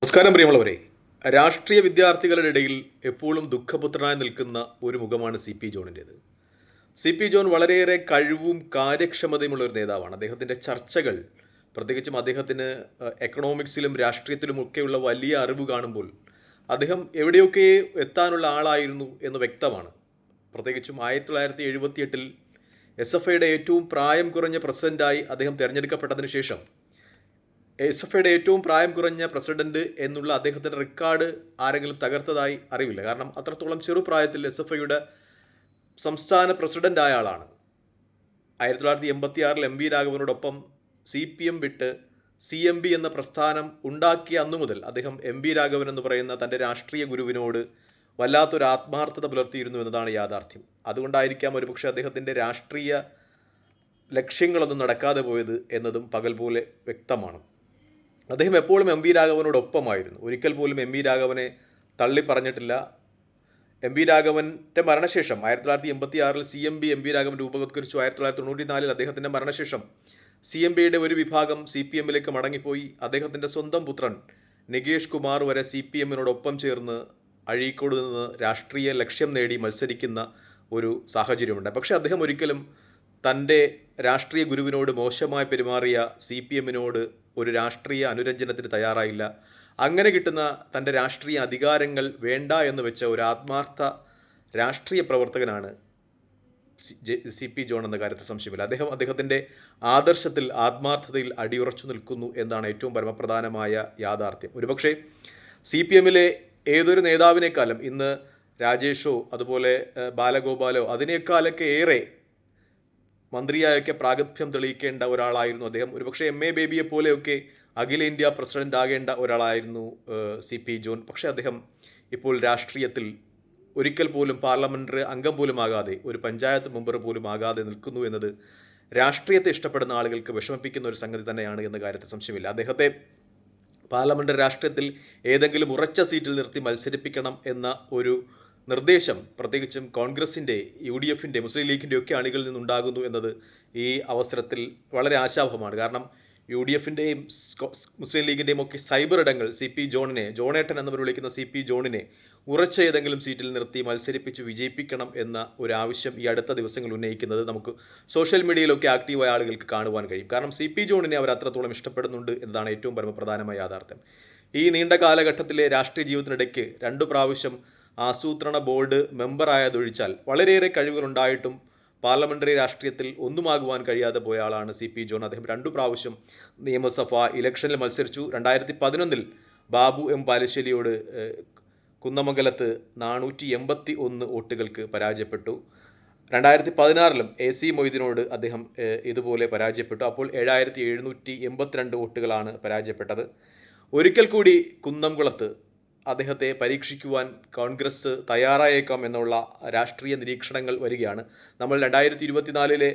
നമസ്കാരം പ്രിയമുള്ളവരെ. രാഷ്ട്രീയ വിദ്യാർത്ഥികളുടെ ഇടയിൽ എപ്പോഴും ദുഃഖപുത്രനായി നിൽക്കുന്ന ഒരു മുഖമാണ് സി പി ജോണിൻ്റേത്. സി പി ജോൺ വളരെയേറെ കഴിവും കാര്യക്ഷമതയുമുള്ള ഒരു നേതാവാണ്. അദ്ദേഹത്തിൻ്റെ ചർച്ചകൾ, പ്രത്യേകിച്ചും അദ്ദേഹത്തിന് എക്കണോമിക്സിലും രാഷ്ട്രീയത്തിലുമൊക്കെയുള്ള വലിയ അറിവ് കാണുമ്പോൾ അദ്ദേഹം എവിടെയൊക്കെ എത്താനുള്ള ആളായിരുന്നു എന്ന് വ്യക്തമാണ്. പ്രത്യേകിച്ചും 1978 എസ് എഫ് ഐയുടെ ഏറ്റവും പ്രായം കുറഞ്ഞ പ്രസിഡന്റായി അദ്ദേഹം തിരഞ്ഞെടുക്കപ്പെട്ടതിന് ശേഷം എസ് എഫ് ഐയുടെ ഏറ്റവും പ്രായം കുറഞ്ഞ പ്രസിഡന്റ് എന്നുള്ള അദ്ദേഹത്തിൻ്റെ റെക്കോർഡ് ആരെങ്കിലും തകർത്തതായി അറിവില്ല. കാരണം അത്രത്തോളം ചെറുപ്രായത്തിൽ എസ് എഫ് ഐയുടെ സംസ്ഥാന പ്രസിഡന്റ് ആളാണ്. 1986 എം വി രാഘവനോടൊപ്പം സി പി എം വിട്ട് സി എം ബി എന്ന പ്രസ്ഥാനം ഉണ്ടാക്കിയ അന്നു മുതൽ അദ്ദേഹം എം വി രാഘവൻ എന്ന് പറയുന്ന തൻ്റെ രാഷ്ട്രീയ ഗുരുവിനോട് വല്ലാത്തൊരു ആത്മാർത്ഥത പുലർത്തിയിരുന്നു എന്നതാണ് യാഥാർത്ഥ്യം. അതുകൊണ്ടായിരിക്കാം ഒരുപക്ഷെ അദ്ദേഹത്തിൻ്റെ രാഷ്ട്രീയ ലക്ഷ്യങ്ങളൊന്നും നടക്കാതെ പോയത് എന്നതും പകൽ പോലെ വ്യക്തമാണ്. അദ്ദേഹം എപ്പോഴും എം വി രാഘവനോടൊപ്പമായിരുന്നു. ഒരിക്കൽ പോലും എം വി രാഘവനെ തള്ളി പറഞ്ഞിട്ടില്ല. എം വി രാഘവൻ്റെ മരണശേഷം 1986 C M B M V Raghavan രൂപവത്കരിച്ചു. 1994 അദ്ദേഹത്തിൻ്റെ മരണശേഷം സി എം ബിയുടെ ഒരു വിഭാഗം സി പി എമ്മിലേക്ക് മടങ്ങിപ്പോയി. അദ്ദേഹത്തിൻ്റെ സ്വന്തം പുത്രൻ നികേഷ് കുമാർ വരെ സി പി എമ്മിനോടൊപ്പം ചേർന്ന് അഴീക്കോട് നിന്ന് രാഷ്ട്രീയ ലക്ഷ്യം നേടി മത്സരിക്കുന്ന ഒരു സാഹചര്യമുണ്ട്. പക്ഷേ അദ്ദേഹം ഒരിക്കലും തൻ്റെ രാഷ്ട്രീയ ഗുരുവിനോട് മോശമായി പെരുമാറിയ സി പി എമ്മിനോട് ഒരു രാഷ്ട്രീയ അനുരഞ്ജനത്തിന് തയ്യാറായില്ല. അങ്ങനെ കിട്ടുന്ന തൻ്റെ രാഷ്ട്രീയ അധികാരങ്ങൾ വേണ്ട എന്ന് വെച്ച ഒരു ആത്മാർത്ഥ രാഷ്ട്രീയ പ്രവർത്തകനാണ് സി പി ജോൺ എന്ന കാര്യത്തിൽ സംശയമില്ല. അദ്ദേഹത്തിൻ്റെ ആദർശത്തിൽ, ആത്മാർത്ഥതയിൽ അടിയുറച്ചു നിൽക്കുന്നു എന്നാണ് ഏറ്റവും പരമപ്രധാനമായ യാഥാർത്ഥ്യം. ഒരുപക്ഷെ സി പി എമ്മിലെ ഏതൊരു നേതാവിനേക്കാളും ഇന്ന് രാജേഷോ അതുപോലെ ബാലഗോപാലോ അതിനേക്കാളൊക്കെ ഏറെ മന്ത്രിയായൊക്കെ പ്രാഗൽഭ്യം തെളിയിക്കേണ്ട ഒരാളായിരുന്നു അദ്ദേഹം. ഒരുപക്ഷെ എം എ ബേബിയെ പോലെയൊക്കെ അഖിലേന്ത്യാ പ്രസിഡന്റ് ആകേണ്ട ഒരാളായിരുന്നു സി പി ജോൺ. പക്ഷേ അദ്ദേഹം ഇപ്പോൾ രാഷ്ട്രീയത്തിൽ ഒരിക്കൽ പോലും പാർലമെൻ്ററി അംഗം പോലും ആകാതെ, ഒരു പഞ്ചായത്ത് മെമ്പർ പോലും ആകാതെ നിൽക്കുന്നു എന്നത് രാഷ്ട്രീയത്തെ ഇഷ്ടപ്പെടുന്ന ആളുകൾക്ക് വിഷമിപ്പിക്കുന്ന ഒരു സംഗതി തന്നെയാണ് എന്ന കാര്യത്തിൽ സംശയമില്ല. അദ്ദേഹത്തെ പാർലമെൻ്ററി രാഷ്ട്രീയത്തിൽ ഏതെങ്കിലും ഉറച്ച സീറ്റിൽ നിർത്തി മത്സരിപ്പിക്കണം എന്ന ഒരു നിർദ്ദേശം പ്രത്യേകിച്ചും കോൺഗ്രസിൻ്റെ, യു ഡി എഫിൻ്റെ, മുസ്ലിം ലീഗിൻ്റെ ഒക്കെ അണികളിൽ നിന്നുണ്ടാകുന്നു എന്നത് ഈ അവസരത്തിൽ വളരെ ആശാവഹമാണ്. കാരണം യു ഡി എഫിൻ്റെയും മുസ്ലിം ലീഗിൻ്റെയും ഒക്കെ സൈബർ ഇടങ്ങൾ സി പി ജോണിനെ, ജോണേട്ടൻ എന്നവർ വിളിക്കുന്ന സി പി ജോണിനെ ഉറച്ച ഏതെങ്കിലും സീറ്റിൽ നിർത്തി മത്സരിപ്പിച്ച് വിജയിപ്പിക്കണം എന്ന ഒരു ആവശ്യം ഈ അടുത്ത ദിവസങ്ങൾ ഉന്നയിക്കുന്നത് നമുക്ക് സോഷ്യൽ മീഡിയയിലൊക്കെ ആക്റ്റീവായ ആളുകൾക്ക് കാണുവാൻ കഴിയും. കാരണം സി പി ജോണിനെ അവർ അത്രത്തോളം ഇഷ്ടപ്പെടുന്നുണ്ട് എന്നതാണ് ഏറ്റവും പരമപ്രധാനമായ യാഥാർത്ഥ്യം. ഈ നീണ്ട കാലഘട്ടത്തിലെ രാഷ്ട്രീയ ജീവിതത്തിനിടയ്ക്ക് 2 പ്രാവശ്യം ആസൂത്രണ ബോർഡ് മെമ്പറായതൊഴിച്ചാൽ വളരെയേറെ കഴിവുകളുണ്ടായിട്ടും പാർലമെൻ്ററി രാഷ്ട്രീയത്തിൽ ഒന്നുമാകുവാൻ കഴിയാതെ പോയ ആളാണ് സി പി ജോൺ. അദ്ദേഹം 2 പ്രാവശ്യം നിയമസഭ ഇലക്ഷനിൽ മത്സരിച്ചു. 2011 ബാബു എം പാലശ്ശേരിയോട് കുന്നമംഗലത്ത് 481 വോട്ടുകൾക്ക് പരാജയപ്പെട്ടു. 2016 എ സി മൊയ്തീനോട് അദ്ദേഹം ഇതുപോലെ പരാജയപ്പെട്ടു. അപ്പോൾ 7782 വോട്ടുകളാണ് പരാജയപ്പെട്ടത്. ഒരിക്കൽ കൂടി കുന്നംകുളത്ത് അദ്ദേഹത്തെ പരീക്ഷിക്കുവാൻ കോൺഗ്രസ് തയ്യാറായേക്കാം എന്നുള്ള രാഷ്ട്രീയ നിരീക്ഷണങ്ങൾ വരികയാണ്. നമ്മൾ 2024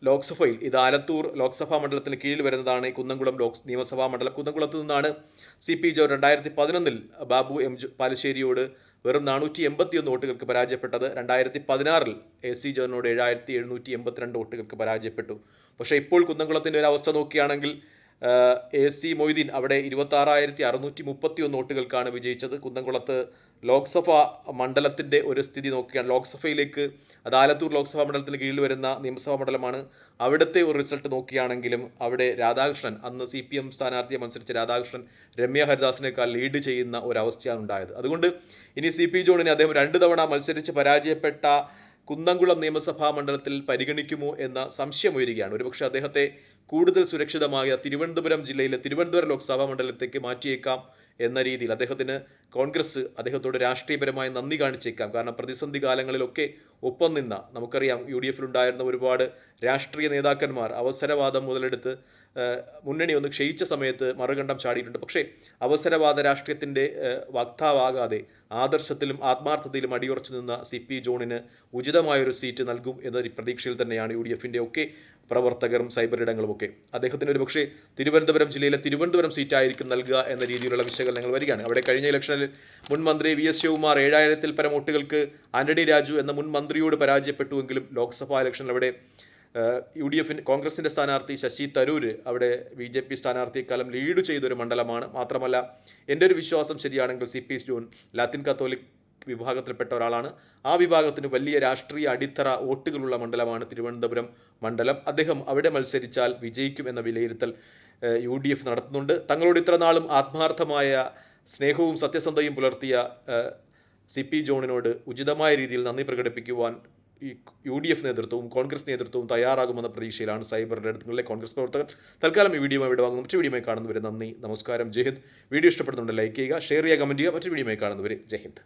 ലോക്സഭയിൽ, ഇത് ആലത്തൂർ ലോക്സഭാ മണ്ഡലത്തിന് കീഴിൽ വരുന്നതാണ് ഈ കുന്നംകുളം നിയമസഭാ മണ്ഡലം. കുന്നംകുളത്ത് നിന്നാണ് C P John 2011 Babu M പാലശ്ശേരിയോട് വെറും 481 വോട്ടുകൾക്ക് പരാജയപ്പെട്ടത്. 2016 എ സി ജോണിനോട് 7782 വോട്ടുകൾക്ക് പരാജയപ്പെട്ടു. പക്ഷേ ഇപ്പോൾ കുന്നംകുളത്തിൻ്റെ ഒരു അവസ്ഥ നോക്കുകയാണെങ്കിൽ എ സി മൊയ്തീൻ അവിടെ 26,631 വോട്ടുകൾക്കാണ് വിജയിച്ചത്. കുന്നംകുളത്ത് ലോക്സഭാ മണ്ഡലത്തിൻ്റെ ഒരു സ്ഥിതി നോക്കുകയാണ്. ലോക്സഭയിലേക്ക്, അത് ആലത്തൂർ ലോക്സഭാ മണ്ഡലത്തിന് കീഴിൽ വരുന്ന നിയമസഭാ മണ്ഡലമാണ്. അവിടുത്തെ ഒരു റിസൾട്ട് നോക്കുകയാണെങ്കിലും അവിടെ രാധാകൃഷ്ണൻ, അന്ന് സി പി എം സ്ഥാനാർത്ഥിയെ മത്സരിച്ച രാധാകൃഷ്ണൻ രമ്യ ഹരിദാസിനേക്കാൾ ലീഡ് ചെയ്യുന്ന ഒരവസ്ഥയാണ് ഉണ്ടായത്. അതുകൊണ്ട് ഇനി സി പി ജോണിനെ അദ്ദേഹം 2 തവണ മത്സരിച്ച് പരാജയപ്പെട്ട കുന്നംകുളം നിയമസഭാ മണ്ഡലത്തിൽ പരിഗണിക്കുമോ എന്ന സംശയം ഉയരുകയാണ്. ഒരുപക്ഷെ അദ്ദേഹത്തെ കൂടുതൽ സുരക്ഷിതമായ തിരുവനന്തപുരം ജില്ലയിലെ തിരുവനന്തപുരം ലോക്സഭാ മണ്ഡലത്തേക്ക് മാറ്റിയേക്കാം എന്ന രീതിയിൽ അദ്ദേഹത്തിന് കോൺഗ്രസ് അദ്ദേഹത്തോട് രാഷ്ട്രീയപരമായി നന്ദി കാണിച്ചേക്കാം. കാരണം പ്രതിസന്ധി കാലങ്ങളിലൊക്കെ ഒപ്പം നിന്ന, നമുക്കറിയാം യു ഡി എഫിലുണ്ടായിരുന്ന ഒരുപാട് രാഷ്ട്രീയ നേതാക്കന്മാർ അവസരവാദം മുതലെടുത്ത് മുന്നണി ഒന്ന് ക്ഷയിച്ച സമയത്ത് മറുകണ്ഠം ചാടിയിട്ടുണ്ട്. പക്ഷേ അവസരവാദ രാഷ്ട്രീയത്തിൻ്റെ വക്താവാകാതെ ആദർശത്തിലും ആത്മാർത്ഥതയിലും അടിയുറച്ചു നിന്ന സി പി ജോണിന് ഉചിതമായൊരു സീറ്റ് നൽകും എന്ന പ്രതീക്ഷയിൽ തന്നെയാണ് യു ഡി എഫിൻ്റെ ഒക്കെ പ്രവർത്തകരും സൈബർ ഇടങ്ങളുമൊക്കെ. അദ്ദേഹത്തിന് ഒരു പക്ഷേ തിരുവനന്തപുരം ജില്ലയിലെ തിരുവനന്തപുരം സീറ്റായിരിക്കും നൽകുക എന്ന രീതിയിലുള്ള വിശകലനങ്ങൾ വരികയാണ്. അവിടെ കഴിഞ്ഞ ഇലക്ഷനിൽ മുൻ മന്ത്രി വി എസ് ശിവകുമാർ 7000-ൽ പരം വോട്ടുകൾക്ക് ആന്റണി രാജു എന്ന മുൻ മന്ത്രിയോട് പരാജയപ്പെട്ടുവെങ്കിലും ലോക്സഭാ ഇലക്ഷനിൽ അവിടെ യു ഡി എഫിന് കോൺഗ്രസിൻ്റെ സ്ഥാനാർത്ഥി ശശി തരൂർ അവിടെ ബി ജെ പി സ്ഥാനാർത്ഥിയെക്കാലം ലീഡ് ചെയ്തൊരു മണ്ഡലമാണ്. മാത്രമല്ല എൻ്റെ ഒരു വിശ്വാസം ശരിയാണെങ്കിൽ CP ജോൺ ലാത്തിൻ കത്തോലിക് വിഭാഗത്തിൽപ്പെട്ട ഒരാളാണ്. ആ വിഭാഗത്തിന് വലിയ രാഷ്ട്രീയ അടിത്തറ വോട്ടുകളുള്ള മണ്ഡലമാണ് തിരുവനന്തപുരം മണ്ഡലം. അദ്ദേഹം അവിടെ മത്സരിച്ചാൽ വിജയിക്കും എന്ന വിലയിരുത്തൽ UDF നടത്തുന്നുണ്ട്. തങ്ങളോട് ഇത്ര നാളും ആത്മാർത്ഥമായ സ്നേഹവും സത്യസന്ധതയും പുലർത്തിയ CP ജോണിനോട് ഉചിതമായ രീതിയിൽ നന്ദി പ്രകടിപ്പിക്കുവാൻ ഈ UDF നേതൃത്വവും കോൺഗ്രസ് നേതൃത്വവും തയ്യാറാകുമെന്ന പ്രതീക്ഷയിലാണ് സൈബറിൻ്റെ അടുത്തുള്ള കോൺഗ്രസ് പ്രവർത്തകർ. തൽക്കാലം ഈ വീഡിയോ ഇവിടെ വാങ്ങുന്നു. മറ്റു വീഡിയോയുമായി കാണുന്നവരെ നന്ദി, നമസ്കാരം, ജയ് ഹിന്ദ്. വീഡിയോ ഇഷ്ടപ്പെടുന്നുണ്ട് ലൈക്ക് ചെയ്യുക, ഷെയർ ചെയ്യുക, കമൻറ്റ് ചെയ്യുക. മറ്റു വീഡിയോയുമായി കാണുന്നവരെ ജയ് ഹിന്ദ്.